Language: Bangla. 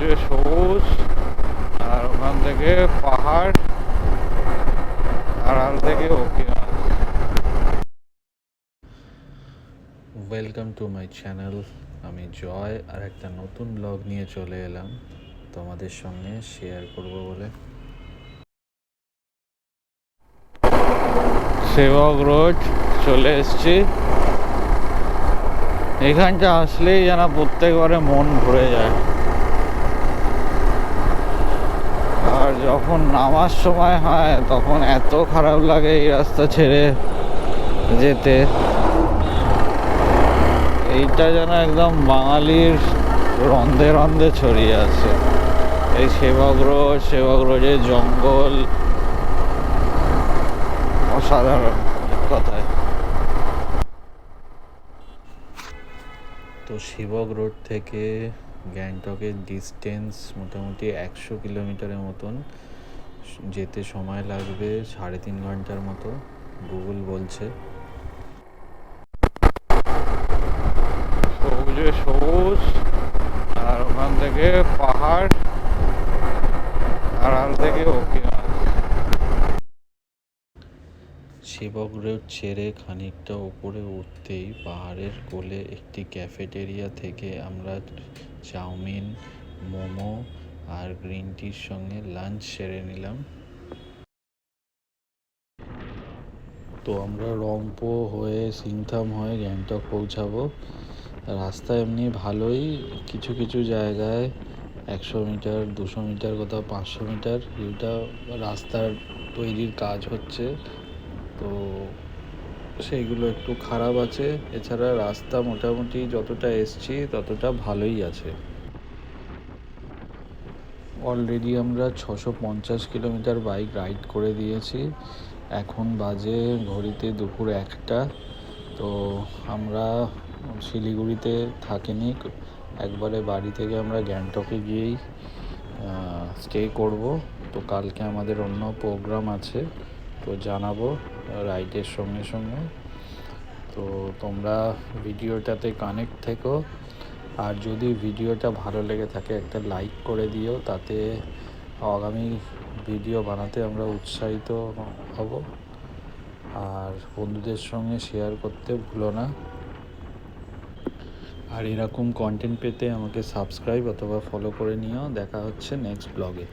সবুজে সবুজ, আর ওখান থেকে পাহাড়, আড়াল থেকে ওকিনার। Welcome to my channel. আমি জয় আর একটা নতুন ব্লগ নিয়ে চলে এলাম তোমাদের সঙ্গে শেয়ার করব বলে। সেবক রোড চলে এসছি। এখানটা আসলেই যেন প্রত্যেকবারে মন ভরে যায়। আর যখন নামার সময় হয় তখন এত খারাপ লাগে এই রাস্তা ছেড়ে যেতে। এইটা যেন একদম বাঙালির রন্ধে রন্ধে ছড়িয়ে আছে। এই সেবক রোডের জঙ্গল অসাধারণ কথায়। তো সেবক রোড থেকে গ্যাংটকের ডিস্টেন্স মোটামুটি 100 কিলোমিটারের মতন। যেতে সময় লাগবে 3.5 ঘন্টার মতো গুগল বলছে। সবুজে সবুজ, আর ওখান থেকে পাহাড়, আড়াল থেকে ওকিনার। সেবক রোড ছেড়ে খানিকটা উপরে উঠতেই পাহাড়ের কোলে একটি ক্যাফেটেরিয়া থেকে আমরা চাউমিন, মোমো আর গ্রিন টির সঙ্গে লাঞ্চ সেরে নিলাম। তো আমরা রংপো হয়ে সিংথাম হয়ে গ্যাংটক পৌঁছাবো। রাস্তা এমনি ভালোই, কিছু কিছু জায়গায় 100 মিটার, 200 মিটার, কোথাও 500 মিটার ভিউটা রাস্তার তৈরির কাজ হচ্ছে, তো সেইগুলো একটু খারাপ আছে। এছাড়া রাস্তা মোটামুটি যতটা এসছি ততটা ভালোই আছে। অলরেডি আমরা 650 কিলোমিটার বাইক রাইড করে দিয়েছি। এখন বাজে ঘড়িতে দুপুর 1টা। তো আমরা শিলিগুড়িতে থাকিনি, একবারে বাড়ি থেকে আমরা গ্যাংটকে গিয়েই স্টে করব। তো কালকে আমাদের অন্য প্রোগ্রাম আছে, তো জানাবো রাইডের সঙ্গে সঙ্গে। তো তোমরা ভিডিওটাতে কানেক্ট থেকো, আর যদি ভিডিওটা ভালো লেগে থাকে একটা লাইক করে দিও, তাতে আগামী ভিডিও বানাতে আমরা উৎসাহিত হব। আর বন্ধুদের সঙ্গে শেয়ার করতে ভুলো না। আর এরকম কন্টেন্ট পেতে আমাকে সাবস্ক্রাইব অথবা ফলো করে নিও। দেখা হচ্ছে নেক্সট ব্লগে।